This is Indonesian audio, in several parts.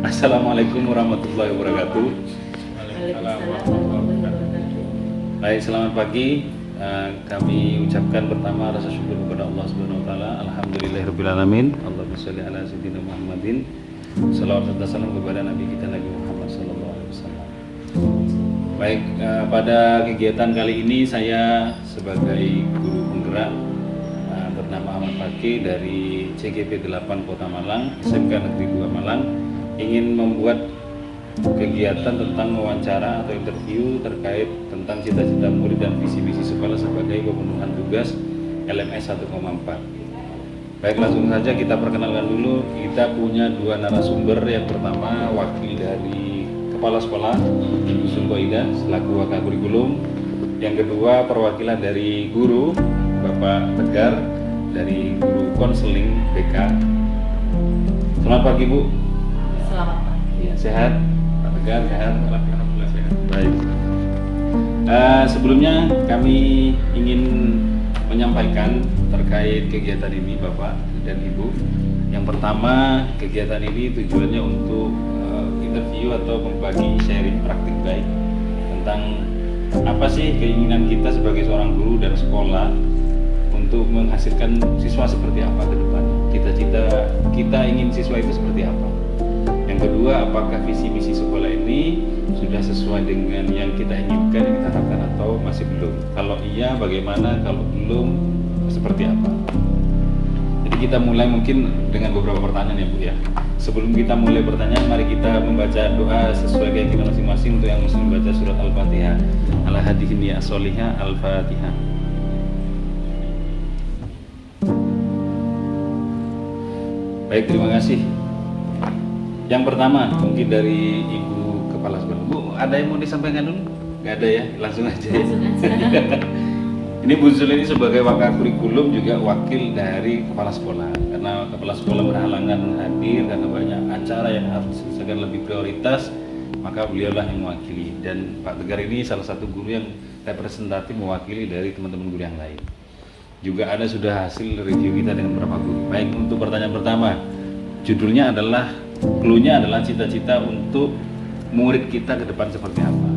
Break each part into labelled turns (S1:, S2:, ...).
S1: Assalamualaikum warahmatullahi wabarakatuh.
S2: Waalaikumsalam warahmatullahi wabarakatuh.
S1: Baik, selamat pagi. Kami ucapkan pertama rasa syukur kepada Allah Subhanahu wa taala. Alhamdulillahirabbil alamin. Allahumma shalli ala sayyidina Muhammadin. Salawat serta salam kepada Nabi kita Nabi Muhammad sallallahu alaihi wasallam. Baik, pada kegiatan kali ini saya sebagai guru penggerak bernama Ahmad Fakih dari CGP 8 Kota Malang, SMK Negeri 2 Malang, ingin membuat kegiatan tentang wawancara atau interview terkait tentang cita-cita murid dan visi-misi sekolah sebagai pemenuhan tugas LMS 1,4. Baik, langsung saja kita perkenalkan dulu. Kita punya dua narasumber. Yang pertama wakil dari Kepala Sekolah Ibu Sulkoida selaku wakil kurikulum. Yang kedua perwakilan dari guru Bapak Tegar dari guru konseling BK. Selamat pagi Bu.
S2: Selamat pagi.
S1: Ya, sehat? Pak Tegar sehat? Alhamdulillah sehat. Baik. Sebelumnya kami ingin menyampaikan terkait kegiatan ini Bapak dan Ibu. Yang pertama, kegiatan ini tujuannya untuk interview atau membagi sharing praktik baik tentang apa sih keinginan kita sebagai seorang guru dan sekolah untuk menghasilkan siswa seperti apa ke depannya. Cita-cita kita ingin siswa itu seperti apa. Yang kedua, apakah visi misi sekolah ini sudah sesuai dengan yang kita inginkan, yang kita harapkan atau masih belum? Kalau iya, bagaimana? Kalau belum, seperti apa? Jadi kita mulai mungkin dengan beberapa pertanyaan ya Bu ya. Sebelum kita mulai pertanyaan, mari kita membaca doa sesuai keyakinan masing-masing. Untuk yang muslim baca surat Al-Fatihah. Ala hadihin ya as-solihah Al-Fatihah. Baik, terima kasih. Yang pertama mungkin dari Ibu Kepala Sekolah. Bu, ada yang mau disampaikan dulu? Nggak ada ya, langsung aja.
S2: Langsung aja.
S1: Ini Bu Zul ini sebagai wakil kurikulum juga wakil dari Kepala Sekolah. Karena Kepala Sekolah berhalangan hadir karena banyak acara yang harus diselesaikan lebih prioritas, maka beliaulah yang mewakili. Dan Pak Tegar ini salah satu guru yang representatif mewakili dari teman-teman guru yang lain. Juga ada sudah hasil review kita dengan beberapa guru. Baik, untuk pertanyaan pertama, judulnya adalah, clue-nya adalah cita-cita untuk murid kita ke depan seperti apa.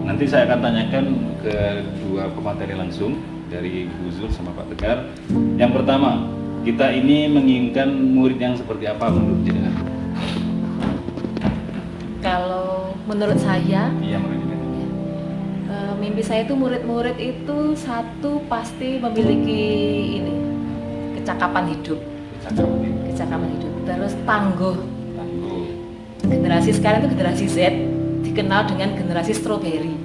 S1: Nanti saya akan tanyakan ke dua pemateri langsung dari Bu Zul sama Pak Tegar. Yang pertama, kita ini menginginkan murid yang seperti apa menurut jenengan?
S2: Kalau menurut saya,
S1: Iya, menurut jenengan.
S2: mimpi saya itu murid-murid itu satu pasti memiliki ini kecakapan hidup, kecakapan hidup. Terus tangguh. Generasi sekarang itu generasi Z dikenal dengan generasi strawberry.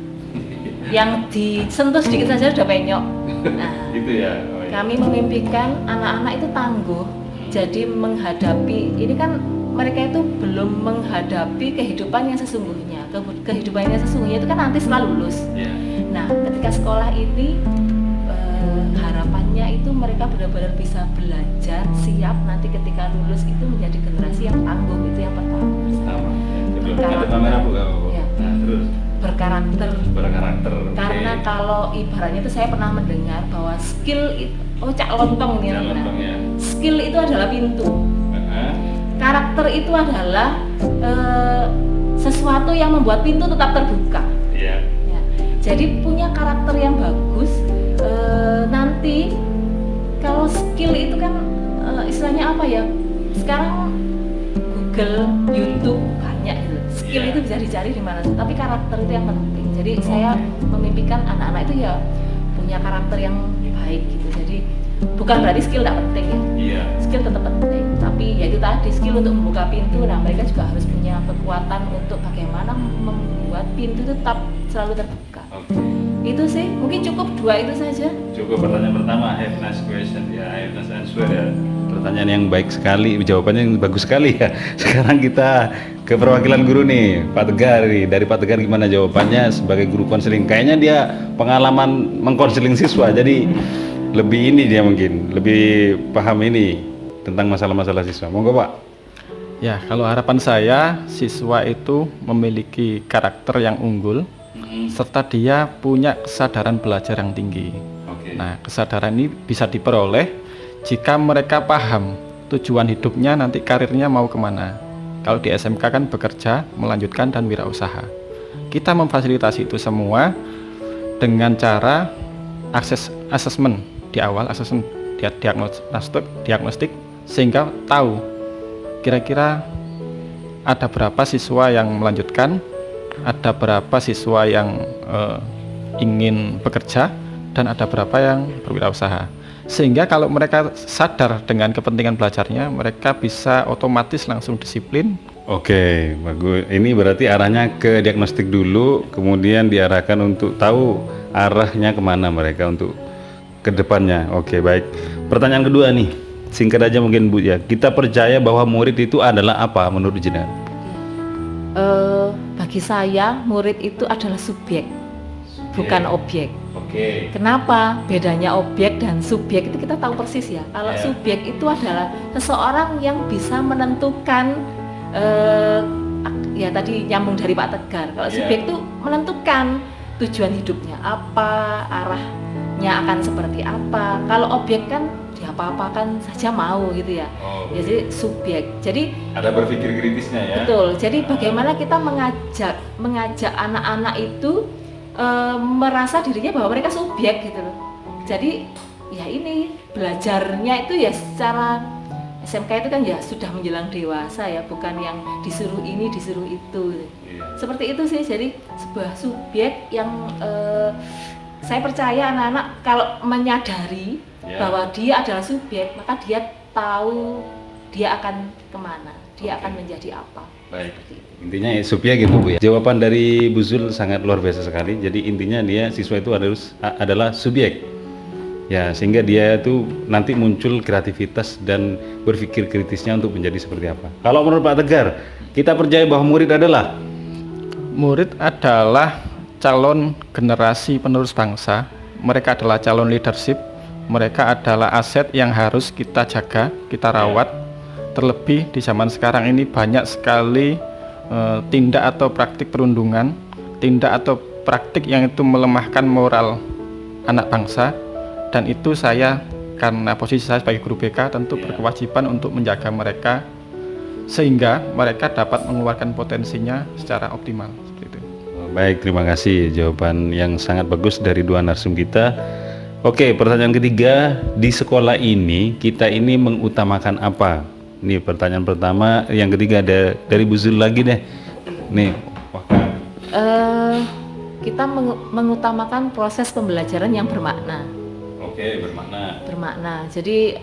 S2: Yang disentuh sedikit saja sudah penyok. Nah,
S1: Gitu ya. Oh, iya.
S2: kami memimpikan anak-anak itu tangguh. Jadi menghadapi ini kan mereka itu belum menghadapi kehidupan yang sesungguhnya. Kehidupan yang sesungguhnya itu kan nanti setelah lulus.
S1: Iya.
S2: Nah, ketika sekolah ini harapannya itu mereka benar-benar bisa belajar siap nanti ketika lulus itu menjadi generasi yang tangguh. Itu yang pertama.
S1: Sama. Ada
S2: Berkarakter.
S1: kamera Bu, nggak apa-apa.
S2: Ya.
S1: Nah, terus
S2: Berkarakter.
S1: berkarakter.
S2: Karena
S1: Oke.
S2: kalau ibaratnya itu saya pernah mendengar bahwa skill itu, cak lontong nih.
S1: Ya, lontong ya.
S2: Skill itu adalah pintu. Karakter itu adalah sesuatu yang membuat pintu tetap terbuka.
S1: Iya.
S2: Ya. Jadi punya karakter yang bagus, nanti kalau skill itu kan istilahnya apa ya? Sekarang Google, YouTube banyak gitu. Skill
S1: Iya.
S2: itu bisa dicari di mana, tapi karakter itu yang penting. Jadi saya memimpikan anak-anak itu ya punya karakter yang baik gitu. Jadi bukan berarti skill tidak penting ya.
S1: Iya.
S2: Skill tetap penting, tapi ya itu tadi skill untuk membuka pintu. Nah, mereka juga harus punya kekuatan untuk bagaimana membuat pintu itu tetap selalu terbuka.
S1: Oke.
S2: Itu sih, mungkin cukup dua itu saja.
S1: Cukup pertanyaan pertama, have nice question ya, have nice answer ya. Pertanyaan yang baik sekali, jawabannya yang bagus sekali ya. Sekarang kita ke perwakilan guru nih, Pak Tegar nih. Dari Pak Tegar gimana jawabannya sebagai guru konseling? Kayaknya dia pengalaman mengkonseling siswa, jadi lebih ini dia mungkin, lebih paham ini tentang masalah-masalah siswa. Monggo Pak.
S3: Ya, kalau harapan saya siswa itu memiliki karakter yang unggul serta dia punya kesadaran belajar yang tinggi.
S1: Oke.
S3: Nah, kesadaran ini bisa diperoleh jika mereka paham tujuan hidupnya nanti karirnya mau kemana. Kalau di SMK kan bekerja, melanjutkan dan wirausaha. Kita memfasilitasi itu semua dengan cara asesmen di awal, asesmen diagnostik sehingga tahu kira-kira ada berapa siswa yang melanjutkan, ada berapa siswa yang ingin bekerja, dan ada berapa yang berwirausaha. Sehingga kalau mereka sadar dengan kepentingan belajarnya, mereka bisa otomatis langsung disiplin.
S1: Oke, bagus. Ini berarti arahnya ke diagnostik dulu, kemudian diarahkan untuk tahu arahnya kemana mereka untuk ke depannya. Oke, baik. Pertanyaan kedua nih, singkat aja mungkin Bu ya. Kita percaya bahwa murid itu adalah apa menurut jenengan?
S2: Bagi saya murid itu adalah subjek, bukan objek.
S1: Oke.
S2: Kenapa bedanya objek dan subjek itu kita tahu persis ya. Kalau subjek itu adalah seseorang yang bisa menentukan, ya tadi nyambung dari Pak Tegar. Kalau subjek itu menentukan tujuan hidupnya apa, arahnya akan seperti apa. Kalau objek kan diapa-apakan saja mau gitu ya. Jadi subjek. Jadi
S1: ada berpikir kritisnya ya.
S2: Betul. Jadi bagaimana kita mengajak anak-anak itu merasa dirinya bahwa mereka subjek gitu loh. Jadi ya ini belajarnya itu ya secara SMK itu kan ya sudah menjelang dewasa ya, bukan yang disuruh ini disuruh itu. Seperti itu sih. Jadi sebuah subjek yang saya percaya anak-anak kalau menyadari bahwa dia adalah subjek, maka dia tahu dia akan kemana, dia akan menjadi apa.
S1: Baik. Intinya ya, subjek gitu Bu ya. Jawaban dari Bu Zul sangat luar biasa sekali. Jadi intinya dia siswa itu adalah subjek. Ya, sehingga dia itu nanti muncul kreativitas dan berpikir kritisnya untuk menjadi seperti apa. Kalau menurut Pak Tegar, kita percaya bahwa murid adalah calon generasi penerus bangsa. Mereka adalah calon leadership. Mereka adalah aset yang harus kita jaga, kita rawat. Terlebih di zaman sekarang ini banyak sekali tindak atau praktik perundungan, tindak atau praktik yang itu melemahkan moral anak bangsa. Dan itu saya, karena posisi saya sebagai guru BK, tentu berkewajiban untuk menjaga mereka sehingga mereka dapat mengeluarkan potensinya secara optimal. Seperti itu. Baik, terima kasih jawaban yang sangat bagus dari dua narsum kita. Oke, pertanyaan ketiga, di sekolah ini kita ini mengutamakan apa? Ini pertanyaan pertama. Yang ketiga ada dari Bu Zul lagi deh. Nih,
S2: kita mengutamakan proses pembelajaran yang bermakna.
S1: Oke, bermakna.
S2: Jadi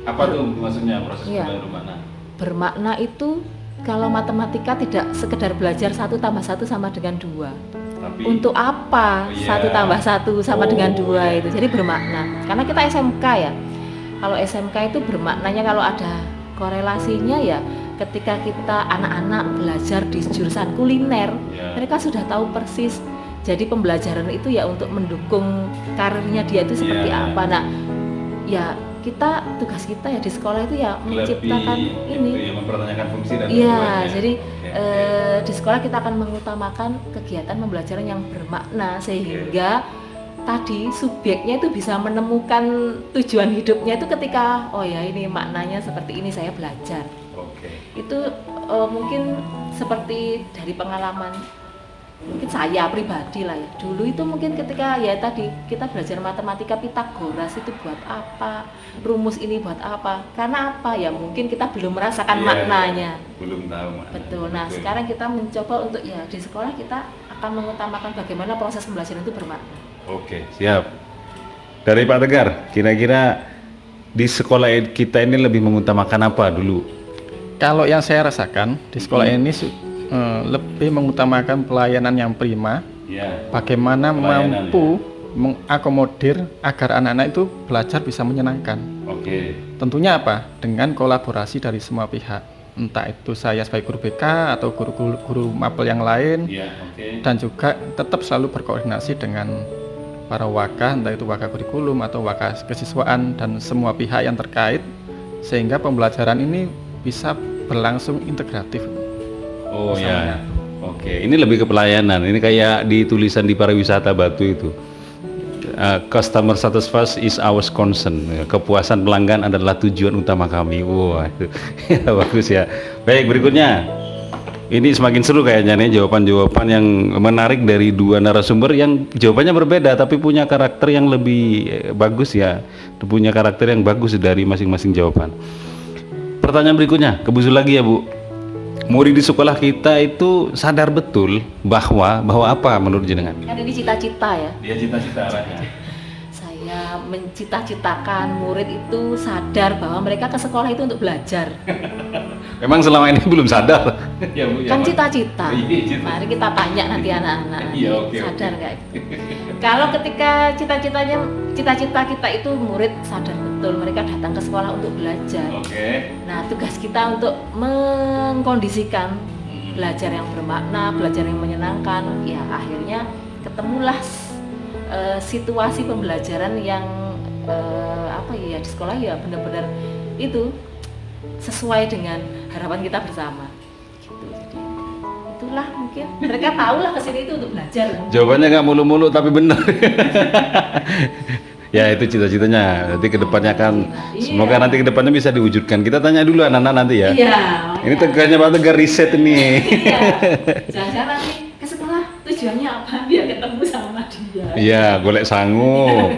S1: apa tuh maksudnya proses pembelajaran bermakna? Bermakna
S2: itu kalau matematika tidak sekedar belajar 1 tambah 1 sama dengan 2. Tapi, untuk apa 1 tambah 1 sama dengan 2 itu? Jadi bermakna. Karena kita SMK ya. Kalau SMK itu bermaknanya kalau ada korelasinya ya ketika kita anak-anak belajar di jurusan kuliner, mereka sudah tahu persis. Jadi pembelajaran itu ya untuk mendukung karirnya dia itu seperti apa. Nah, ya tugas kita ya di sekolah itu ya menciptakan ini.
S1: Ya, mempertanyakan fungsi dan
S2: jadi di sekolah kita akan mengutamakan kegiatan pembelajaran yang bermakna sehingga tadi subjeknya itu bisa menemukan tujuan hidupnya itu ketika ini maknanya seperti ini saya belajar. Itu mungkin seperti dari pengalaman mungkin saya pribadi lah ya. Dulu itu mungkin ketika ya tadi kita belajar matematika Pitagoras itu buat apa, rumus ini buat apa, karena apa ya mungkin kita belum merasakan maknanya.
S1: Belum tahu maknanya.
S2: Betul. Nah sekarang kita mencoba untuk ya di sekolah kita akan mengutamakan bagaimana proses pembelajaran itu bermakna.
S1: Oke, siap. Dari Pak Tegar, kira-kira di sekolah kita ini lebih mengutamakan apa dulu?
S3: Kalau yang saya rasakan di sekolah ini lebih mengutamakan pelayanan yang prima. Bagaimana mampu mengakomodir agar anak-anak itu belajar bisa menyenangkan. Tentunya apa? Dengan kolaborasi dari semua pihak. Entah itu saya sebagai guru BK atau guru mapel yang lain. Dan juga tetap selalu berkoordinasi dengan para waka, entah itu waka kurikulum atau waka kesiswaan dan semua pihak yang terkait sehingga pembelajaran ini bisa berlangsung integratif.
S1: Oke, ini lebih ke pelayanan. Ini kayak di tulisan di pariwisata Batu itu. customer satisfaction is our concern. Kepuasan pelanggan adalah tujuan utama kami. Wah, itu ya, bagus ya. Baik, berikutnya. Ini semakin seru kayaknya nih, jawaban-jawaban yang menarik dari dua narasumber yang jawabannya berbeda tapi punya karakter yang lebih bagus ya. Punya karakter yang bagus dari masing-masing jawaban. Pertanyaan berikutnya, ke Bu Zul lagi ya, Bu. Murid di sekolah kita itu sadar betul bahwa apa menurut jenengan?
S2: Kan ini cita-cita ya.
S1: Dia cita-cita arahnya.
S2: Saya mencita-citakan murid itu sadar bahwa mereka ke sekolah itu untuk belajar.
S1: Memang selama ini belum sadar. Ya, Bu,
S2: Kan
S1: ya,
S2: cita-cita.
S1: Iya, cita.
S2: Mari kita tanya nanti anak-anak.
S1: Iya, oke,
S2: sadar nggak? Kalau ketika cita-cita kita itu murid sadar betul mereka datang ke sekolah untuk belajar.
S1: Oke.
S2: Nah, tugas kita untuk mengkondisikan belajar yang bermakna, belajar yang menyenangkan. Ya, akhirnya ketemulah situasi pembelajaran yang di sekolah ya benar-benar itu sesuai dengan harapan kita bersama. Gitu. Jadi itulah mungkin mereka tahulah kesini itu untuk belajar.
S1: Jawabannya nggak mulu-mulu tapi benar. Ya itu cita-citanya. Nanti kedepannya kan semoga nanti kedepannya bisa diwujudkan. Kita tanya dulu anak-anak nanti ya.
S2: Iya.
S1: Ini tegasnya Pak Tegar riset ini.
S2: Iya. Jangan-jangan nanti ke sekolah tujuannya apa? Biar ketemu sama dia.
S1: Iya, golek sangu.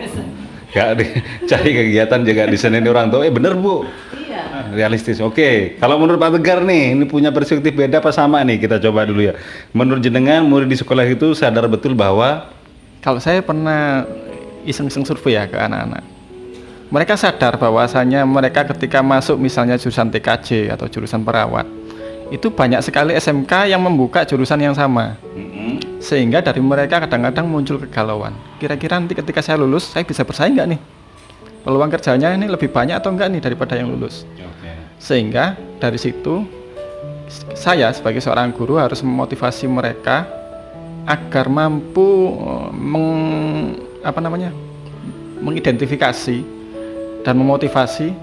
S1: Gak cari kegiatan juga diseneni orang tua. Bener Bu.
S2: Iya.
S1: Realistis. Oke. Kalau menurut Pak Tegar nih, ini punya perspektif beda apa sama nih? Kita coba dulu ya. Menurut jenengan murid di sekolah itu sadar betul bahwa
S3: Kalau saya pernah iseng-iseng survei ya ke anak-anak. Mereka sadar bahwasanya mereka ketika masuk misalnya jurusan TKJ atau jurusan perawat, itu banyak sekali SMK yang membuka jurusan yang sama. Sehingga dari mereka kadang-kadang muncul kegalauan. Kira-kira nanti ketika saya lulus, saya bisa bersaing nggak nih? Peluang kerjanya ini lebih banyak atau enggak nih daripada yang lulus? Sehingga dari situ saya sebagai seorang guru harus memotivasi mereka agar mampu mengidentifikasi dan memotivasi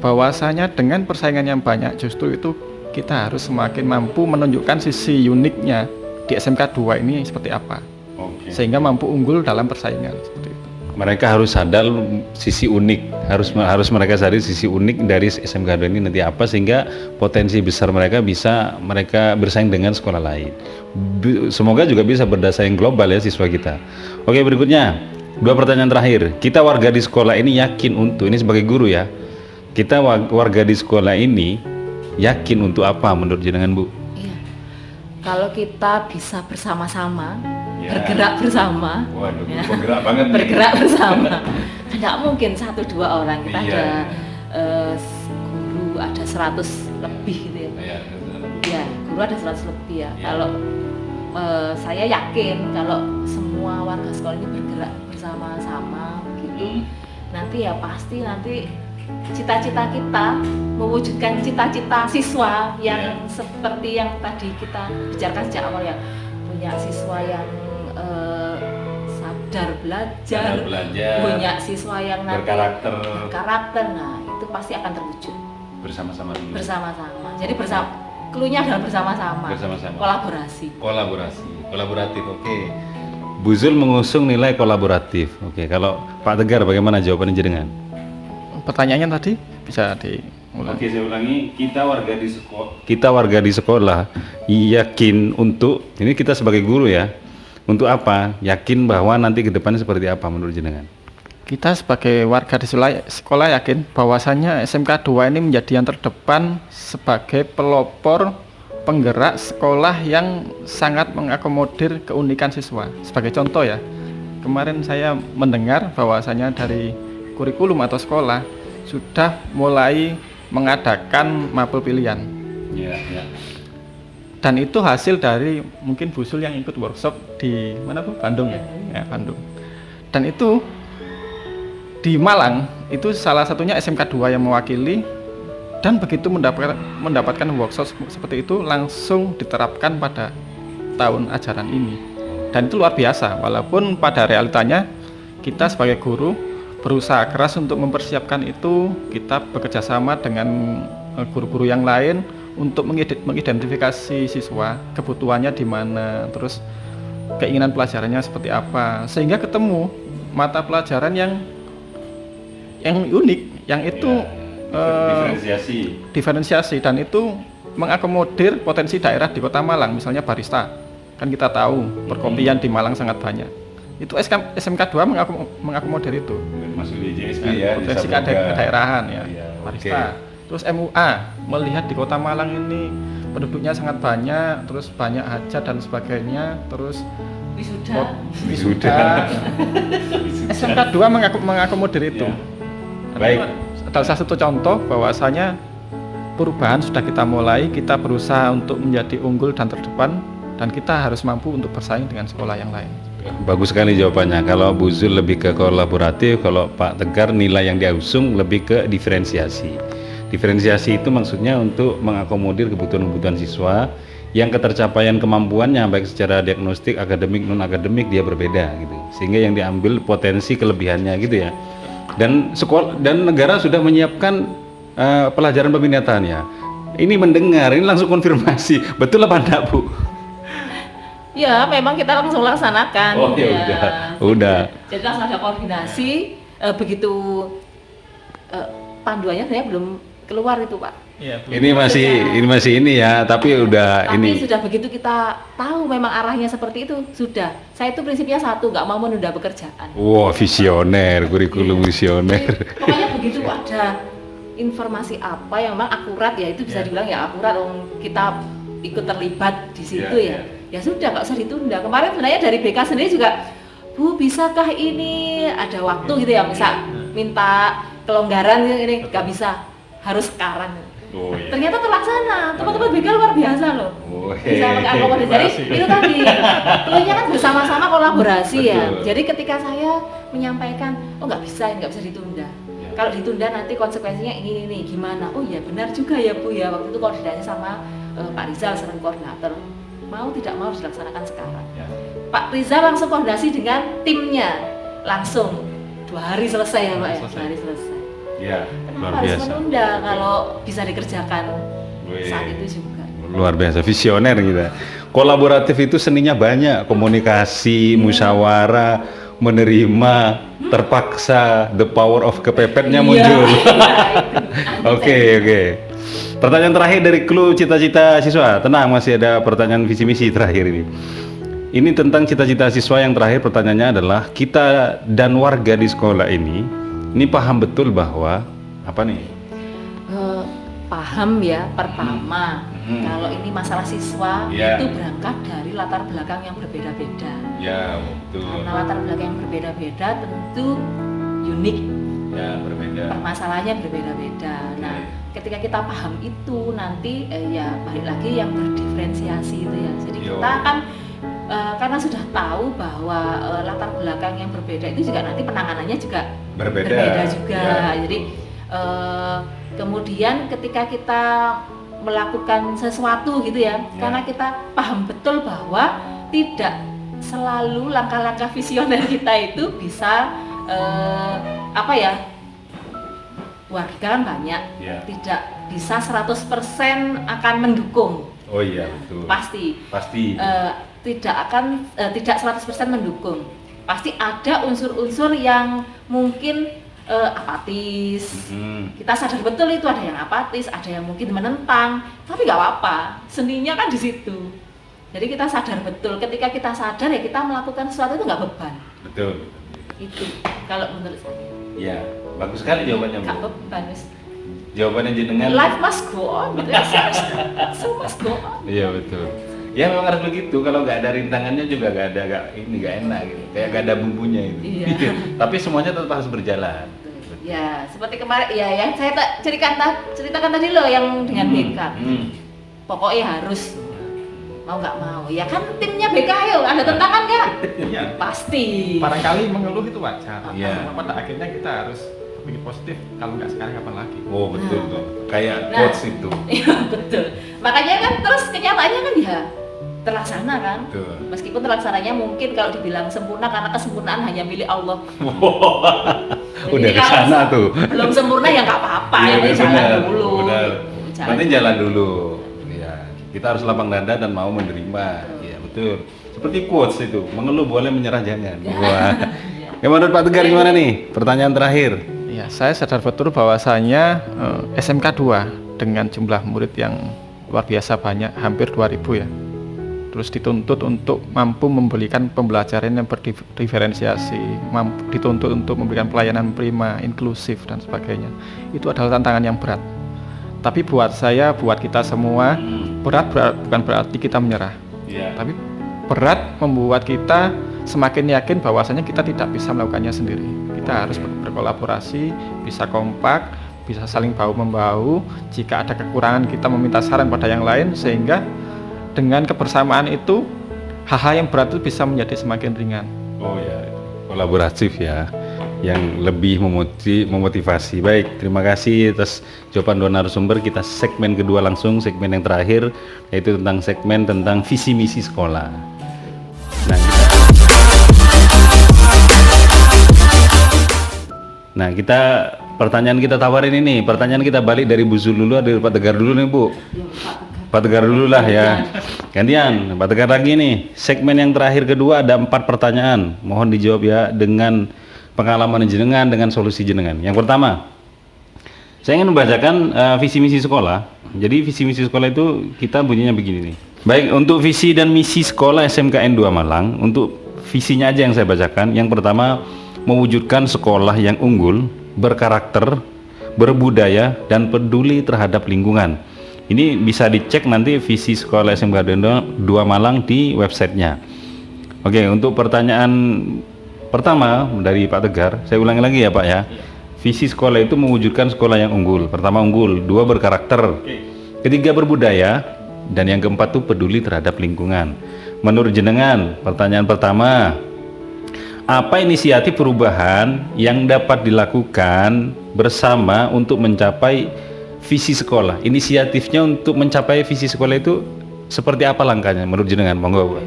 S3: bahwasanya dengan persaingan yang banyak justru itu kita harus semakin mampu menunjukkan sisi uniknya di SMK 2 ini seperti apa. Sehingga mampu unggul dalam persaingan seperti itu.
S1: Mereka harus sadar sisi unik, harus mereka sadari sisi unik dari SMK 2 ini nanti apa sehingga potensi besar mereka bersaing dengan sekolah lain. Semoga juga bisa berdasarkan global ya siswa kita. Oke, berikutnya 2 pertanyaan terakhir. Kita warga di sekolah ini yakin untuk ini sebagai guru ya. Kita warga di sekolah ini yakin untuk apa menurut jenengan Bu?
S2: Iya. Kalau kita bisa bersama-sama, bergerak bersama.
S1: Waduh,
S2: ya.
S1: bergerak banget nih.
S2: Bergerak bersama. Tidak mungkin 1-2 orang. Kita ada guru ada 100 lebih gitu ya. Ya, guru ada 100 lebih ya. Kalau saya yakin kalau semua warga sekolah ini bergerak bersama-sama gitu, nanti ya pasti nanti cita-cita kita mewujudkan cita-cita siswa yang seperti yang tadi kita bicarakan sejak awal ya, punya siswa yang sadar belajar, punya siswa yang nanti berkarakter, nah itu pasti akan terwujud bersama-sama. Jadi cluenya adalah bersama-sama. Kolaboratif.
S1: Oke. Bu Zul mengusung nilai kolaboratif. Oke, kalau Pak Tegar bagaimana jawabannya jenengan?
S3: Pertanyaannya tadi bisa diulang.
S1: Oke, saya ulangi. Kita warga di sekolah yakin untuk ini kita sebagai guru ya. Untuk apa? Yakin bahwa nanti ke depannya seperti apa menurut jenengan?
S3: Kita sebagai warga di sekolah yakin bahwasannya SMK 2 ini menjadi yang terdepan sebagai pelopor penggerak sekolah yang sangat mengakomodir keunikan siswa. Sebagai contoh ya, kemarin saya mendengar bahwasannya dari kurikulum atau sekolah sudah mulai mengadakan mapel pilihan. Dan itu hasil dari mungkin Bu Zul yang ikut workshop di mana Bu? Bandung ya, Bandung. Dan itu di Malang itu salah satunya SMK 2 yang mewakili, dan begitu mendapatkan workshop seperti itu langsung diterapkan pada tahun ajaran ini. Dan itu luar biasa, walaupun pada realitanya kita sebagai guru berusaha keras untuk mempersiapkan itu. Kita bekerja sama dengan guru-guru yang lain untuk mengidentifikasi siswa, kebutuhannya di mana, terus keinginan pelajarannya seperti apa, sehingga ketemu mata pelajaran yang unik, yang itu diferensiasi dan itu mengakomodir potensi daerah di Kota Malang, misalnya barista. Kan kita tahu perkopian di Malang sangat banyak. Itu SMK 2 mengakomodir itu.
S1: Masuk di JSP
S3: Nah,
S1: ya,
S3: potensi
S1: di Samudra.
S3: kedaerahan ya,
S1: Iya,
S3: barista.
S1: oke.
S3: Terus MUA melihat di Kota Malang ini penduduknya sangat banyak, terus banyak hajat dan sebagainya, terus wisuda. SMK 2 mengakomodir itu.
S1: Ya.
S3: Dan
S1: Baik.
S3: itu adalah salah satu contoh bahwasanya perubahan sudah kita mulai, kita berusaha untuk menjadi unggul dan terdepan, dan kita harus mampu untuk bersaing dengan sekolah yang lain.
S1: Bagus sekali jawabannya. Kalau Bu Zul lebih ke kolaboratif, kalau Pak Tegar nilai yang diusung lebih ke diferensiasi. Diferensiasi itu maksudnya untuk mengakomodir kebutuhan-kebutuhan siswa yang ketercapaian kemampuannya baik secara diagnostik, akademik, non akademik dia berbeda gitu. Sehingga yang diambil potensi kelebihannya gitu ya. Dan sekolah dan negara sudah menyiapkan pelajaran peminatan ya. Ini mendengar, ini langsung konfirmasi. Betul apa enggak, Bu?
S2: Ya, memang kita langsung laksanakan.
S1: Oh, ya udah.
S2: Jadi langsung ada koordinasi. Begitu panduannya saya belum keluar itu, Pak.
S3: Iya,
S1: Ini masih ini ya, tapi udah
S2: Tapi
S1: ini.
S2: sudah begitu kita tahu memang arahnya seperti itu, sudah. Saya itu prinsipnya satu, nggak mau menunda pekerjaan.
S1: Wow, visioner, kurikulum visioner.
S2: Jadi, pokoknya begitu ada informasi apa yang memang akurat ya, itu bisa dibilang ya akurat, kita ikut terlibat di situ ya. Ya sudah, nggak usah ditunda. Kemarin sebenarnya dari BK sendiri juga, Bu, bisakah ini ada waktu gitu ya, misal minta kelonggaran ini, nggak bisa, harus sekarang.
S1: Oh, iya.
S2: Ternyata terlaksana, teman-teman BK luar biasa loh.
S1: Oh,
S2: Bisa mengakomodasi. Jadi itu tadi, tentunya kan bersama-sama kolaborasi ya.
S1: Betul.
S2: Jadi ketika saya menyampaikan, oh nggak bisa ditunda. Kalau ditunda nanti konsekuensinya ini gimana? Oh ya benar juga ya Bu ya. Waktu itu koordinasi sama Pak Rizal selaku koordinator. Mau tidak mau dilaksanakan sekarang.
S1: Ya.
S2: Pak Rizal langsung koordinasi dengan timnya, langsung 2 hari selesai ya Pak ya. 2 hari selesai.
S1: Ya, luar
S2: Kenapa harus
S1: biasa.
S2: menunda kalau bisa dikerjakan
S1: Wih.
S2: saat itu juga?
S1: Luar biasa, visioner gitu. Kolaboratif itu seninya banyak, komunikasi, musyawarah, menerima, terpaksa, the power of kepepetnya muncul. Oke. Pertanyaan terakhir dari Clue Cita-Cita Siswa. Tenang, masih ada pertanyaan visi misi terakhir ini. Ini tentang cita-cita siswa yang terakhir. Pertanyaannya adalah, kita dan warga di sekolah ini paham betul bahwa apa nih?
S2: Paham ya, pertama kalau ini masalah siswa
S1: Ya.
S2: itu berangkat dari latar belakang yang berbeda-beda.
S1: Ya, betul.
S2: Karena latar belakang yang berbeda-beda tentu unik,
S1: Ya, berbeda.
S2: permasalahannya berbeda-beda. Nah, ketika kita paham itu nanti ya balik lagi yang berdiferensiasi itu ya. Jadi
S1: Yo.
S2: kita kan karena sudah tahu bahwa latar belakang yang berbeda itu juga nanti penanganannya juga
S1: Berbeda.
S2: juga.
S1: Ya,
S2: Jadi kemudian ketika kita melakukan sesuatu gitu ya, karena kita paham betul bahwa tidak selalu langkah-langkah visioner kita itu bisa warga kan banyak,
S1: Ya.
S2: tidak bisa 100% akan mendukung.
S1: Oh iya, betul.
S2: Pasti tidak 100% mendukung. Pasti ada unsur-unsur yang mungkin apatis. Kita sadar betul itu ada yang apatis, ada yang mungkin menentang, tapi nggak apa-apa. Seninya kan di situ. Jadi kita sadar betul. Ketika kita sadar ya kita melakukan sesuatu itu nggak beban.
S1: Betul.
S2: Itu kalau menurut saya.
S1: Ya, bagus sekali jawabannya,
S2: Nggak
S1: Bu.
S2: beban. Wis.
S1: Jawabannya jenengan.
S2: Life must go on. Gitu. So must go on.
S1: Iya, betul. Ya memang harus begitu. Kalau nggak ada rintangannya juga nggak enak gitu. Kayak nggak ada bumbunya itu.
S2: Iya.
S1: Tapi semuanya tetap harus berjalan.
S2: Ya, seperti kemarin ya yang saya ceritakan tadi loh yang dengan BK. Pokoknya harus mau nggak mau. Ya kan timnya BK yuk, ada tentangan nggak?
S3: Iya.
S2: Pasti.
S3: Barangkali mengeluh itu wajar.
S1: Iya.
S3: Cuma pada akhirnya kita harus berpikir positif. Kalau nggak sekarang kapan lagi?
S1: Oh betul
S2: Nah.
S1: tuh. Kayak
S2: Nah.
S1: quotes itu.
S2: Iya betul. Makanya kan terus kenyataannya kan ya terlaksana kan.
S1: Betul.
S2: Meskipun terlaksananya mungkin kalau dibilang sempurna karena kesempurnaan hanya milik Allah. Jadi
S1: Udah ke
S2: kalau
S1: sana tuh.
S2: Belum sempurna ya nggak apa-apa.
S1: Iya,
S2: Ini jalan
S1: benar,
S2: dulu.
S1: benar.
S2: Jalan
S1: Penting jalan dulu. Ya, kita harus lapang dada dan mau menerima. Iya, betul. Seperti quotes itu, mengeluh boleh, menyerah jangan. Wah. Menurut Pak Tegar gimana nih? Pertanyaan terakhir.
S3: Ya, saya sadar betul bahwasanya SMK 2 dengan jumlah murid yang luar biasa banyak, hampir 2000 ya. Terus dituntut untuk mampu memberikan pembelajaran yang berdiferensiasi, dituntut untuk memberikan pelayanan prima, inklusif dan sebagainya. Itu adalah tantangan yang berat. Tapi buat saya, buat kita semua, berat bukan berarti kita menyerah. Tapi berat membuat kita semakin yakin bahwasanya kita tidak bisa melakukannya sendiri. Kita harus berkolaborasi, bisa kompak, bisa saling bahu-membahu. Jika ada kekurangan kita meminta saran pada yang lain, sehingga dengan kebersamaan itu hal-hal yang berat itu bisa menjadi semakin ringan.
S1: Oh ya, kolaboratif ya, yang lebih memotivasi. Baik, terima kasih atas jawaban dua narasumber. Kita segmen kedua langsung, segmen yang terakhir, yaitu tentang visi misi sekolah. Nah, pertanyaan kita tawarin ini, pertanyaan kita balik dari Bu Zul dulu, dari Pak Tegar dulu nih Bu. Pak Tegar dulu lah ya. Gantian, Pak Tegar lagi nih. Segmen yang terakhir kedua ada 4 pertanyaan. Mohon dijawab ya dengan pengalaman jenengan, dengan solusi jenengan. Yang pertama, saya ingin membacakan visi misi sekolah. Jadi visi misi sekolah itu kita bunyinya begini nih. Baik, untuk visi dan misi sekolah SMKN 2 Malang, untuk visinya aja yang saya bacakan. Yang pertama, mewujudkan sekolah yang unggul, berkarakter, berbudaya, dan peduli terhadap lingkungan. Ini bisa dicek nanti visi sekolah SMKN 2 Malang di websitenya. Oke, untuk pertanyaan pertama dari Pak Tegar, saya ulangi lagi ya Pak ya. Visi sekolah itu mewujudkan sekolah yang unggul. Pertama unggul, 2 berkarakter, ketiga berbudaya, dan yang keempat tuh peduli terhadap lingkungan. Menurut jenengan, pertanyaan pertama, apa inisiatif perubahan yang dapat dilakukan bersama untuk mencapai visi sekolah? Inisiatifnya untuk mencapai visi sekolah itu seperti apa langkahnya menurut jenengan? Monggo.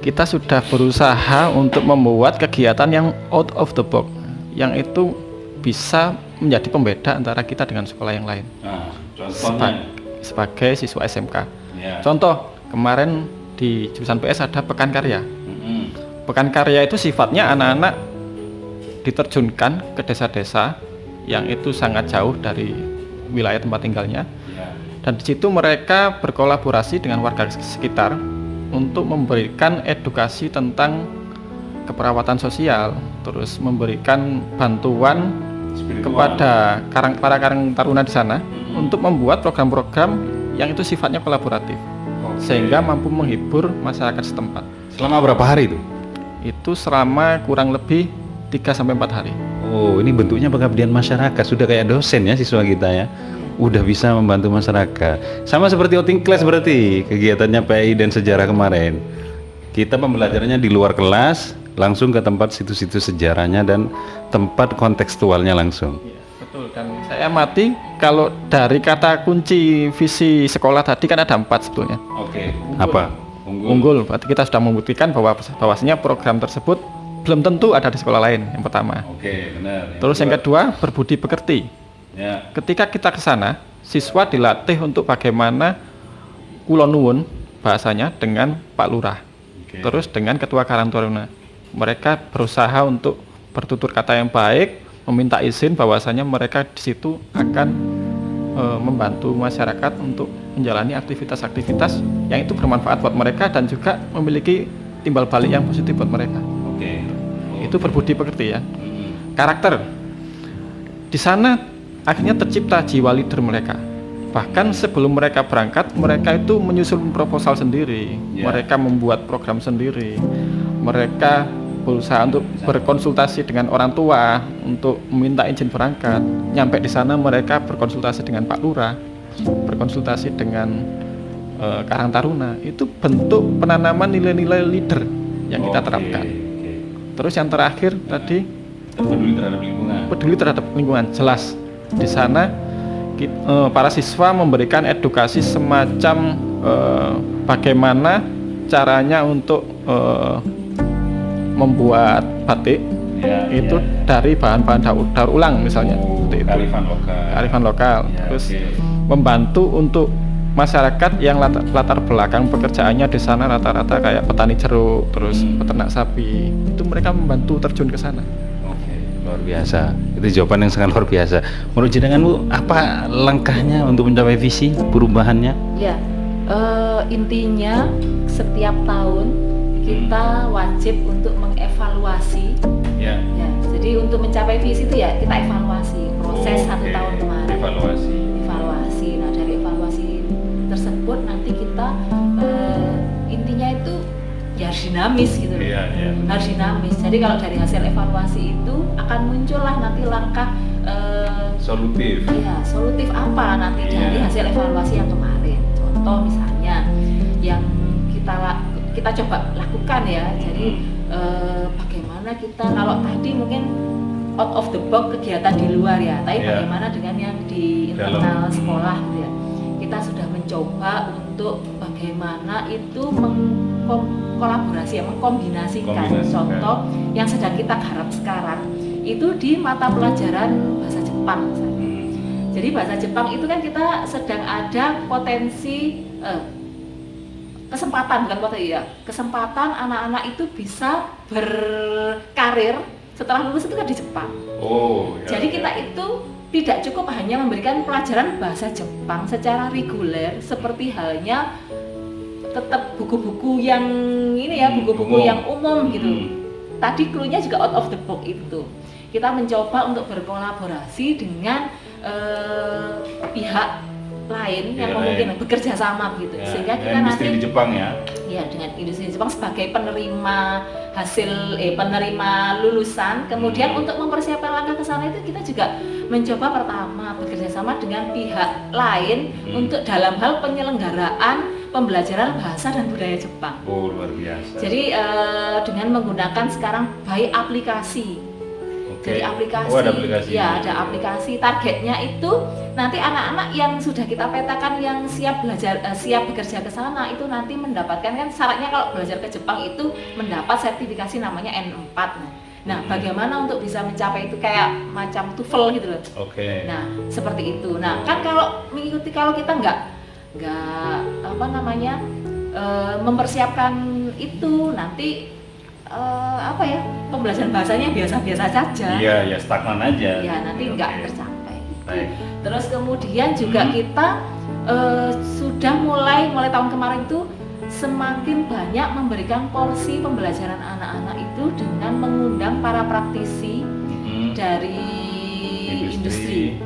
S3: Kita sudah berusaha untuk membuat kegiatan yang out of the box, yang itu bisa menjadi pembeda antara kita dengan sekolah yang lain.
S1: Nah, contohnya
S3: sebagai siswa SMK.
S1: Ya.
S3: Contoh, kemarin di jurusan PS ada Pekan Karya. Pekan Karya itu sifatnya anak-anak diterjunkan ke desa-desa yang itu sangat jauh dari wilayah tempat tinggalnya, dan di situ mereka berkolaborasi dengan warga sekitar untuk memberikan edukasi tentang keperawatan sosial, terus memberikan bantuan kepada para karang taruna di sana untuk membuat program-program yang itu sifatnya kolaboratif, sehingga mampu menghibur masyarakat setempat.
S1: Selama berapa hari itu?
S3: Itu selama kurang lebih 3-4 hari.
S1: Oh, ini bentuknya pengabdian masyarakat, sudah kayak dosen ya siswa kita ya. Udah bisa membantu masyarakat. Sama seperti outing class berarti kegiatannya PI dan sejarah kemarin. Kita pembelajarannya di luar kelas, langsung ke tempat situs-situs sejarahnya dan tempat kontekstualnya langsung.
S3: Iya, betul. Dan saya amati kalau dari kata kunci visi sekolah tadi kan ada 4 sebetulnya.
S1: Oke. Apa?
S3: Unggul. Berarti kita sudah membuktikan bahwasanya program tersebut belum tentu ada di sekolah lain, yang pertama.
S1: Oke, benar.
S3: Terus yang kedua, berbudi pekerti.
S1: Ya.
S3: Ketika kita ke sana, siswa dilatih untuk bagaimana kula nuwun bahasanya dengan Pak Lurah. Terus dengan Ketua Karang Taruna. Mereka berusaha untuk bertutur kata yang baik, meminta izin bahwasanya mereka di situ akan membantu masyarakat untuk menjalani aktivitas-aktivitas yang itu bermanfaat buat mereka dan juga memiliki timbal balik yang positif buat mereka.
S1: Oke.
S3: Itu berbudi pekerti ya. Karakter. Di sana akhirnya tercipta jiwa leader mereka. Bahkan sebelum mereka berangkat, mereka itu menyusun proposal sendiri. Mereka membuat program sendiri. Mereka berusaha untuk berkonsultasi dengan orang tua untuk meminta izin berangkat. Nyampe di sana mereka berkonsultasi dengan Pak Lurah, berkonsultasi dengan Karang Taruna. Itu bentuk penanaman nilai-nilai leader yang kita terapkan. Terus yang terakhir tadi peduli terhadap lingkungan. Jelas di sana para siswa memberikan edukasi semacam bagaimana caranya untuk membuat batik dari bahan-bahan daur ulang misalnya, seperti itu. Kearifan lokal. Terus membantu untuk masyarakat yang latar belakang pekerjaannya di sana rata-rata kayak petani jeruk, terus peternak sapi, itu mereka membantu terjun ke sana.
S1: Oke, luar biasa. Itu jawaban yang sangat luar biasa. Menurut jenenganmu apa langkahnya untuk mencapai visi perubahannya?
S2: Ya, intinya setiap tahun kita wajib untuk mengevaluasi.
S1: Ya.
S2: Ya, jadi untuk mencapai visi itu ya kita evaluasi proses satu tahun kemarin. Evaluasi. Nah, dari evaluasi tersebut nanti kita intinya itu ya harus dinamis gitu loh.
S1: Iya.
S2: Harus dinamis. Jadi kalau dari hasil evaluasi itu akan muncullah nanti langkah
S1: Solutif.
S2: iya, solutif apa nanti dari hasil evaluasi yang kemarin. Contoh misalnya yang kita coba lakukan ya. Jadi bagaimana kita kalau tadi mungkin out of the box kegiatan di luar ya, tapi bagaimana dengan yang di internal sekolah gitu ya. Kita sudah mencoba untuk bagaimana itu mengkolaborasi, mengkombinasikan. Contoh yang sedang kita garap sekarang itu di mata pelajaran bahasa Jepang misalnya. Jadi bahasa Jepang itu kan kita sedang ada potensi kesempatan anak-anak itu bisa berkarir setelah lulus itu kan di Jepang. Jadi kita itu tidak cukup hanya memberikan pelajaran bahasa Jepang secara reguler seperti halnya tetap buku-buku yang ini ya, buku-buku yang umum gitu. Tadi clue-nya juga out of the box itu. Kita mencoba untuk berkolaborasi dengan pihak lain yang mungkin bekerja sama gitu, sehingga kita nanti
S1: di Jepang ya
S2: dengan industri Jepang sebagai penerima penerima lulusan. Kemudian untuk mempersiapkan langkah ke sana itu kita juga mencoba pertama bekerja sama dengan pihak lain untuk dalam hal penyelenggaraan pembelajaran bahasa dan budaya Jepang.
S1: Luar biasa.
S2: Jadi dengan menggunakan sekarang by aplikasi. Jadi aplikasi,
S1: ada aplikasi.
S2: Ya ada aplikasi. Targetnya itu nanti anak-anak yang sudah kita petakan yang siap belajar, siap bekerja ke sana itu nanti mendapatkan, kan syaratnya kalau belajar ke Jepang itu mendapat sertifikasi namanya N4. Nah, bagaimana untuk bisa mencapai itu kayak macam TOEFL gitu loh. Nah, seperti itu. Nah, kan kalau mengikuti, kalau kita nggak mempersiapkan itu nanti pembelajaran bahasanya biasa-biasa saja.
S1: Iya, stagnan aja.
S2: Ya, nanti nggak tercapai. Terus kemudian juga kita sudah mulai tahun kemarin itu semakin banyak memberikan porsi pembelajaran anak-anak itu dengan mengundang para praktisi dari industri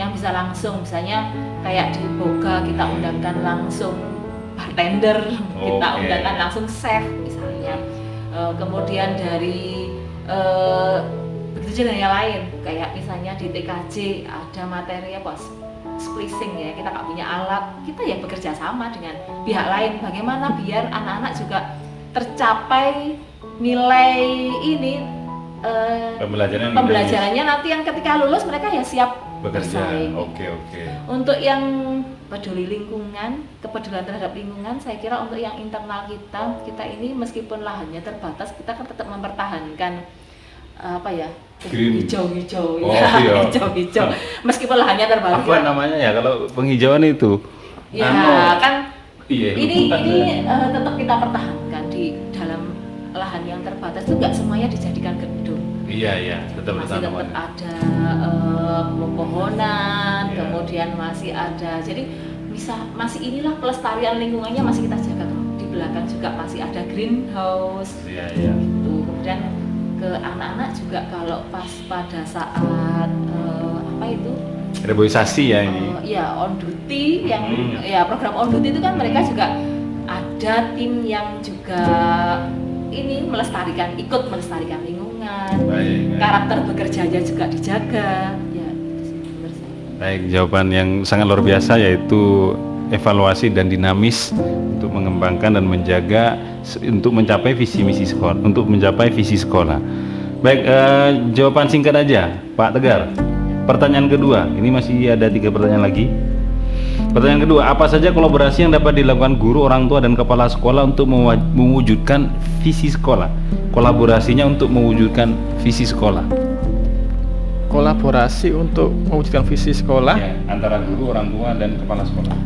S2: yang bisa langsung, misalnya kayak di Boga kita undangkan langsung bartender, kita undangkan langsung chef misalnya. Kemudian dari begitu juga yang lain, kayak misalnya di TKJ ada materi splicing ya, kita nggak punya alat, kita ya bekerja sama dengan pihak lain bagaimana biar anak-anak juga tercapai nilai ini pembelajarannya nanti yang ketika lulus mereka ya siap bersaing. Untuk yang peduli lingkungan, kepedulian terhadap lingkungan, saya kira untuk yang internal kita ini meskipun lahannya terbatas, kita kan tetap mempertahankan hijau-hijau hijau-hijau meskipun lahannya terbatas.
S1: Apa namanya ya kalau penghijauan itu?
S2: Ini tetap kita pertahankan di dalam lahan yang terbatas itu nggak semuanya dijadikan gedung. Tetap ada pepohonan, kemudian masih ada, jadi masih inilah pelestarian lingkungannya masih kita jaga. Di belakang juga masih ada greenhouse. Gitu. Kemudian ke anak-anak juga kalau pas pada saat
S1: reboisasi ya ini.
S2: On duty yang program on duty itu kan mereka juga ada tim yang juga ini ikut melestarikan lingkungan. Karakter bekerjanya juga dijaga. Ya, itu sih menurut saya.
S1: Baik, jawaban yang sangat luar biasa yaitu evaluasi dan dinamis untuk mengembangkan dan menjaga untuk mencapai visi misi sekolah, untuk mencapai visi sekolah. Baik, jawaban singkat aja, Pak Tegar. Pertanyaan kedua, ini masih ada 3 pertanyaan lagi. Pertanyaan kedua, apa saja kolaborasi yang dapat dilakukan guru, orang tua, dan kepala sekolah untuk mewujudkan visi sekolah? Kolaborasinya untuk mewujudkan visi sekolah.
S3: Kolaborasi untuk mewujudkan visi sekolah
S1: antara guru, orang tua, dan kepala sekolah.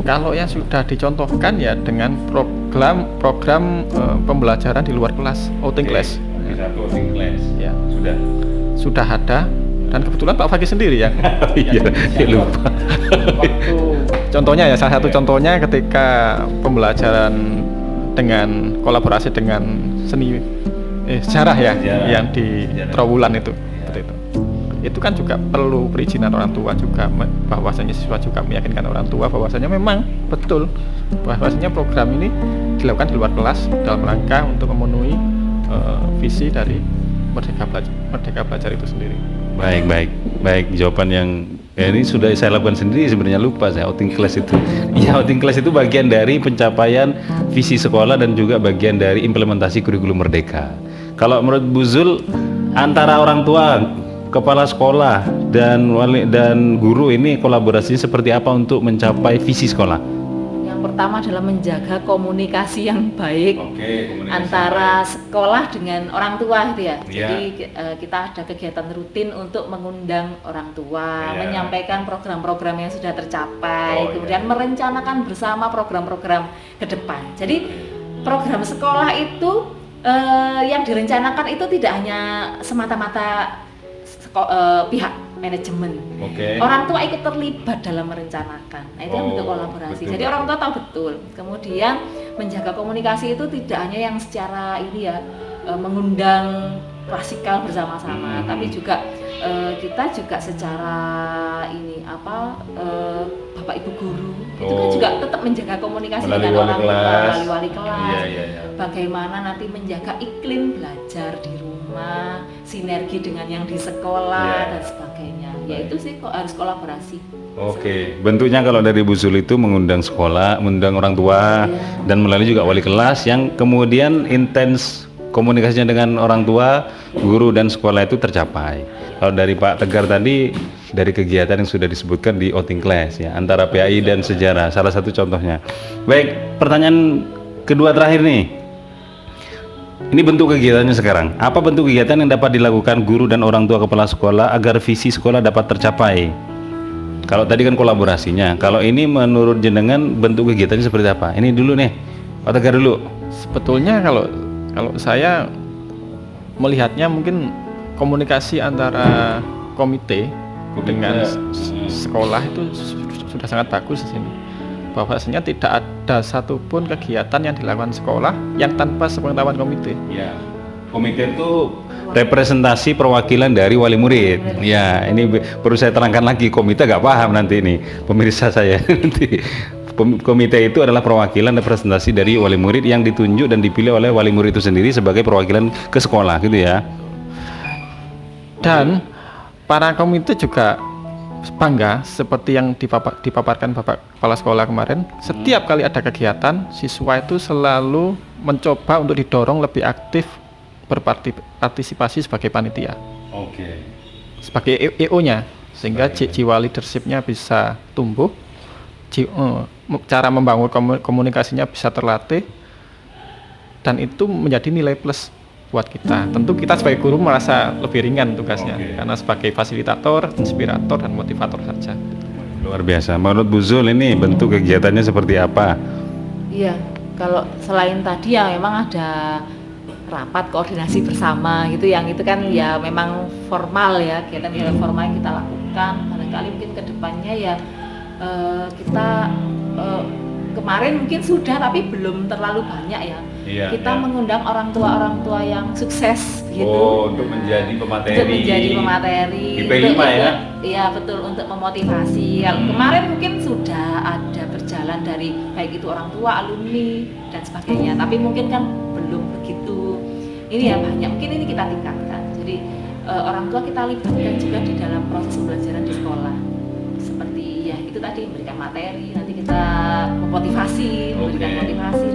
S3: Kalau yang sudah dicontohkan ya dengan program pembelajaran di luar kelas, outing class.
S1: Satu outing class.
S3: Ya.
S1: Sudah
S3: ada, dan kebetulan Pak Fakih sendiri yang
S1: iya, lupa.
S3: waktu contohnya ya, salah satu contohnya ketika pembelajaran dengan kolaborasi dengan seni sejarah ya, yang di Trawulan itu, seperti itu. Itu kan juga perlu perizinan orang tua juga, bahwasanya siswa juga meyakinkan orang tua bahwasanya memang betul bahwasanya program ini dilakukan di luar kelas dalam rangka untuk memenuhi visi dari Merdeka Belajar itu sendiri.
S1: Baik, jawaban yang ini sudah saya lakukan sendiri, sebenarnya lupa saya outing class itu. Ya, outing class itu bagian dari pencapaian visi sekolah dan juga bagian dari implementasi kurikulum merdeka. Kalau menurut Bu Zul, antara orang tua, kepala sekolah dan wali dan guru ini kolaborasinya seperti apa untuk mencapai visi sekolah?
S2: Yang pertama adalah menjaga komunikasi yang baik antara sekolah dengan orang tua gitu ya. Jadi kita ada kegiatan rutin untuk mengundang orang tua, menyampaikan program-program yang sudah tercapai, kemudian merencanakan bersama program-program ke depan. Jadi program sekolah itu yang direncanakan itu tidak hanya semata-mata pihak manajemen, orang tua ikut terlibat dalam merencanakan. Nah itu yang bentuk kolaborasi. Jadi orang tua tahu betul. Kemudian menjaga komunikasi itu tidak hanya yang secara ini ya, mengundang klasikal bersama-sama, tapi juga kita juga secara ini bapak ibu guru itu kan juga tetap menjaga komunikasi dengan orang tua melalui wali kelas. Bagaimana nanti menjaga iklim belajar di rumah, sinergi dengan yang di sekolah dan sebagainya. Ya itu sih kok harus kolaborasi.
S1: Bentuknya kalau dari Bu Zul itu mengundang sekolah, mengundang orang tua, dan melalui juga wali kelas yang kemudian intens komunikasinya dengan orang tua, guru dan sekolah itu tercapai. Kalau dari Pak Tegar tadi, dari kegiatan yang sudah disebutkan di outing class ya, antara PAI dan sejarah, salah satu contohnya. Baik, pertanyaan kedua terakhir nih. Ini bentuk kegiatannya sekarang. Apa bentuk kegiatan yang dapat dilakukan guru dan orang tua kepala sekolah agar visi sekolah dapat tercapai? Kalau tadi kan kolaborasinya. Kalau ini menurut jenengan bentuk kegiatannya seperti apa? Ini dulu nih, Pak Tegar dulu.
S3: Sebetulnya kalau saya melihatnya mungkin komunikasi antara komite dengan sekolah itu sudah sangat bagus di sini. Bahwasanya tidak ada satupun kegiatan yang dilakukan sekolah yang tanpa sepengetahuan komite.
S1: Ya, komite itu representasi perwakilan dari wali murid. Ya, ini perlu saya terangkan lagi, komite gak paham nanti ini pemirsa saya nanti. Komite itu adalah perwakilan representasi dari wali murid yang ditunjuk dan dipilih oleh wali murid itu sendiri sebagai perwakilan ke sekolah gitu ya.
S3: Dan para komite juga bangga seperti yang dipaparkan Bapak Kepala Sekolah kemarin, setiap kali ada kegiatan siswa itu selalu mencoba untuk didorong lebih aktif berpartisipasi sebagai panitia, sebagai EO-nya, sehingga jiwa leadership-nya bisa tumbuh, cara membangun komunikasinya bisa terlatih, dan itu menjadi nilai plus buat kita. Tentu kita sebagai guru merasa lebih ringan tugasnya, karena sebagai fasilitator, inspirator, dan motivator saja.
S1: Luar biasa. Menurut Bu Zul ini bentuk kegiatannya seperti apa?
S2: Iya, kalau selain tadi ya memang ada rapat koordinasi bersama gitu, yang itu kan ya memang formal ya, kegiatan formal yang kita lakukan. Barangkali mungkin kedepannya ya kita kemarin mungkin sudah tapi belum terlalu banyak ya. Kita mengundang orang tua yang sukses gitu.
S1: Untuk menjadi pemateri.
S2: Untuk menjadi pemateri.
S1: IP5 ya?
S2: Iya betul, untuk memotivasi. Kalau kemarin mungkin sudah ada berjalan dari baik itu orang tua, alumni dan sebagainya. Tapi mungkin kan belum begitu. Ini ya banyak. Mungkin ini kita tingkatkan. Jadi orang tua kita libatkan juga di dalam proses pembelajaran di sekolah. Seperti ya itu tadi, memberikan materi, nanti kita memotivasi, memberikan motivasi.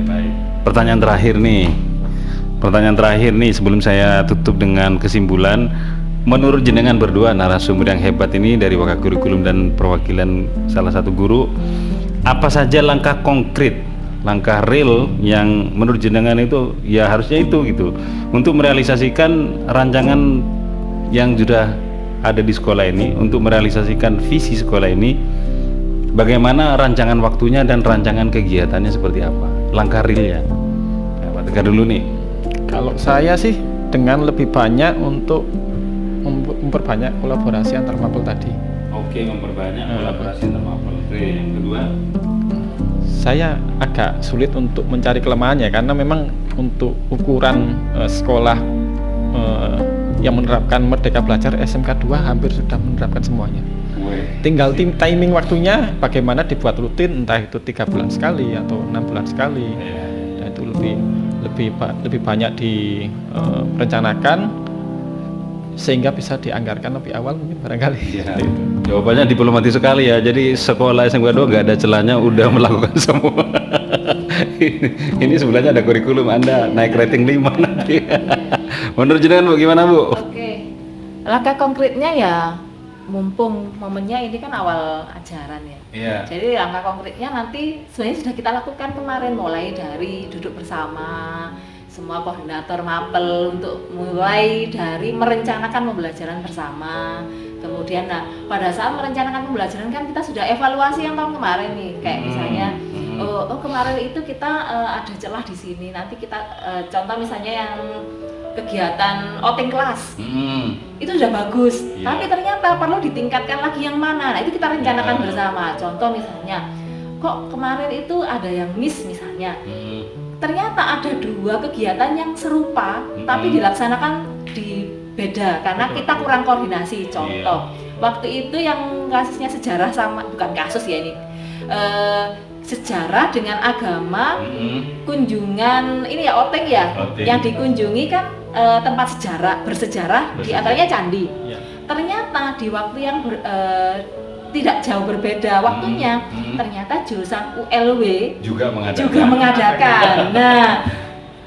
S1: Baik. Pertanyaan terakhir nih sebelum saya tutup dengan kesimpulan. Menurut jenengan berdua, narasumber yang hebat ini dari Wakak Kurikulum dan perwakilan salah satu guru, apa saja langkah konkret, langkah real yang menurut jenengan itu ya harusnya itu gitu untuk merealisasikan rancangan yang sudah ada di sekolah ini, untuk merealisasikan visi sekolah ini? bagaimana rancangan waktunya dan rancangan kegiatannya seperti apa? Langkah realnya. Nah, Pak Tegar dulu nih.
S3: Kalau saya sih dengan lebih banyak untuk memperbanyak kolaborasi antar mapel tadi.
S1: Oke, memperbanyak kolaborasi antar mapel. Oke, yang kedua,
S3: saya agak sulit untuk mencari kelemahannya karena memang untuk ukuran sekolah yang menerapkan Merdeka Belajar SMK 2 hampir sudah menerapkan semuanya. Tinggal timing waktunya bagaimana dibuat rutin, entah itu 3 bulan sekali atau 6 bulan sekali. Nah, itu lebih banyak direncanakan sehingga bisa dianggarkan lebih awal mungkin barangkali.
S1: Ya. Jawabannya diplomatis sekali ya. Jadi sekolah SMK 2 nggak ada celahnya, udah melakukan semua. Ini sebenarnya ada kurikulum, Anda naik rating 5 nanti. Menurut jenengan bagaimana, Bu?
S2: Oke. Langkah konkretnya ya, mumpung momennya ini kan awal ajaran ya.
S1: Iya.
S2: Jadi langkah konkretnya nanti sebenarnya sudah kita lakukan kemarin, mulai dari duduk bersama semua koordinator mapel untuk mulai dari merencanakan pembelajaran bersama. Kemudian pada saat merencanakan pembelajaran kan kita sudah evaluasi yang tahun kemarin nih, kayak misalnya oh kemarin itu kita ada celah di sini. Nanti kita contoh misalnya yang kegiatan outing kelas. Itu sudah bagus, tapi ternyata perlu ditingkatkan lagi yang mana. Nah, itu kita rencanakan bersama. Contoh misalnya, kok kemarin itu ada yang miss misalnya. Ternyata ada 2 kegiatan yang serupa tapi dilaksanakan di beda karena kita kurang koordinasi. Contoh, waktu itu yang kasusnya sejarah sama, bukan kasus ya ini, sejarah dengan agama, kunjungan ini ya outing ya, yang dikunjungi kan tempat bersejarah di antaranya candi. Ternyata di waktu yang tidak jauh berbeda waktunya, ternyata jurusan ULW juga mengadakan. Nah,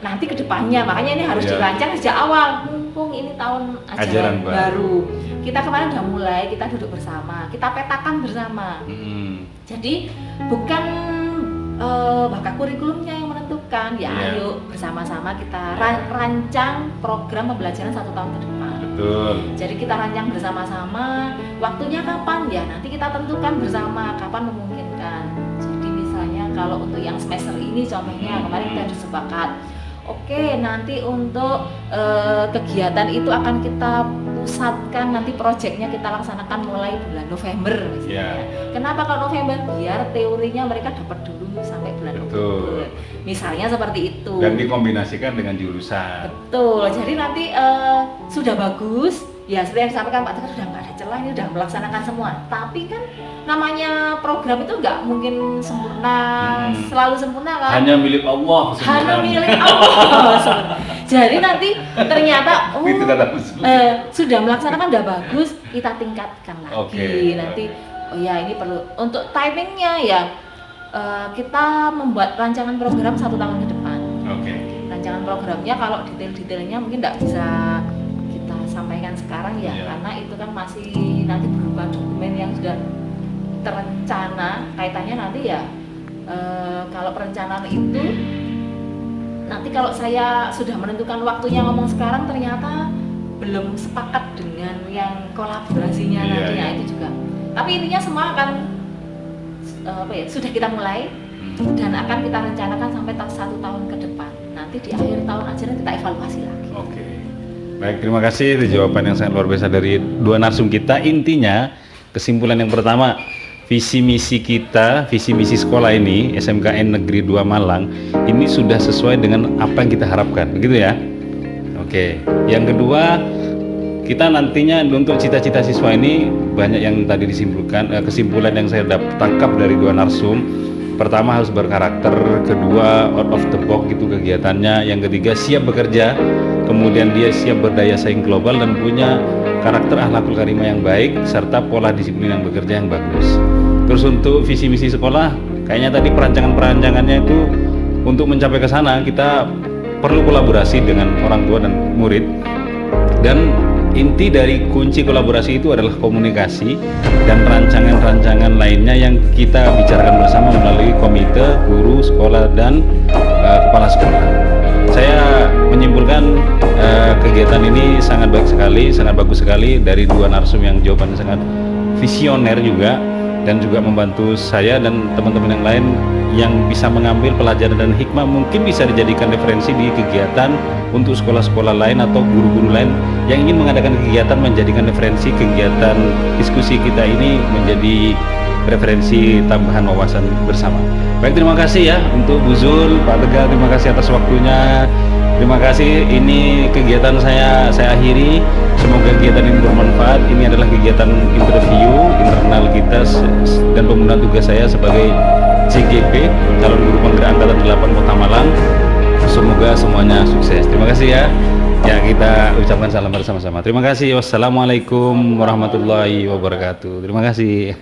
S2: nanti kedepannya makanya ini harus dirancang sejak awal, mumpung ini tahun ajaran baru. Kita kemarin udah mulai, kita duduk bersama, kita petakan bersama. Jadi bukan bakal kurikulumnya yang menentukan, ya ayo bersama-sama kita rancang program pembelajaran 1 tahun ke depan.
S1: Betul.
S2: Jadi kita rancang bersama-sama, waktunya kapan ya nanti kita tentukan bersama kapan memungkinkan. Jadi misalnya kalau untuk yang semester ini contohnya kemarin kita sudah sepakat, oke, nanti untuk kegiatan itu akan kita pusatkan, nanti proyeknya kita laksanakan mulai bulan November misalnya. Kenapa kalau November? Biar teorinya mereka dapat dulu sampai bulan Oktober. Misalnya seperti itu.
S1: Dan dikombinasikan dengan jurusan.
S2: Betul. Jadi nanti sudah bagus. Ya seperti yang disampaikan Pak Tegar, sudah nggak ada celah, ini sudah melaksanakan semua. Tapi kan namanya program itu nggak mungkin sempurna, selalu sempurna kan?
S1: Hanya milik Allah.
S2: Hanya milik Allah. Jadi nanti ternyata sudah melaksanakan, udah bagus, kita tingkatkan lagi. Nanti oh ya ini perlu untuk timingnya ya, kita membuat rancangan program 1 tahun ke depan. Rancangan programnya kalau detail-detailnya mungkin nggak bisa sampaikan sekarang ya, karena itu kan masih nanti berupa dokumen yang sudah terencana. Kaitannya nanti ya kalau perencanaan itu nanti kalau saya sudah menentukan waktunya ngomong sekarang ternyata belum sepakat dengan yang kolaborasinya nantinya itu juga. Tapi intinya semua akan sudah kita mulai dan akan kita rencanakan sampai 1 tahun ke depan. Nanti di akhir tahun ajaran kita evaluasi lagi.
S1: Baik, terima kasih. Itu jawaban yang sangat luar biasa dari 2 narsum kita. Intinya, kesimpulan yang pertama, visi misi kita, visi misi sekolah ini, SMKN Negeri 2 Malang, ini sudah sesuai dengan apa yang kita harapkan, begitu ya? Yang kedua, kita nantinya untuk cita-cita siswa ini banyak yang tadi disimpulkan. Kesimpulan yang saya tangkap dari 2 narsum, pertama harus berkarakter, kedua out of the box gitu kegiatannya, yang ketiga siap bekerja, kemudian dia siap berdaya saing global dan punya karakter akhlakul karimah yang baik serta pola disiplin yang bekerja yang bagus. Terus untuk visi misi sekolah, kayaknya tadi perancangannya itu untuk mencapai ke sana kita perlu kolaborasi dengan orang tua dan murid, dan inti dari kunci kolaborasi itu adalah komunikasi dan rancangan-rancangan lainnya yang kita bicarakan bersama melalui komite, guru, sekolah, dan kepala sekolah. Saya menyimpulkan kegiatan ini sangat baik sekali, sangat bagus sekali dari 2 narsum yang jawabannya sangat visioner juga. dan juga membantu saya dan teman-teman yang lain yang bisa mengambil pelajaran dan hikmah, mungkin bisa dijadikan referensi di kegiatan untuk sekolah-sekolah lain atau guru-guru lain yang ingin mengadakan kegiatan, menjadikan referensi kegiatan diskusi kita ini menjadi referensi tambahan wawasan bersama. Baik, terima kasih ya untuk Bu Zul, Pak Tegar, terima kasih atas waktunya. Terima kasih, ini kegiatan saya akhiri. Semoga kegiatan ini bermanfaat. Ini adalah kegiatan interview internal kita dan pembunuhan tugas saya sebagai CGP, calon guru penggerak angkatan 8 Kota Malang. Semoga semuanya sukses. Terima kasih ya. Ya, kita ucapkan salam bersama-sama. Terima kasih. Wassalamualaikum warahmatullahi wabarakatuh. Terima kasih.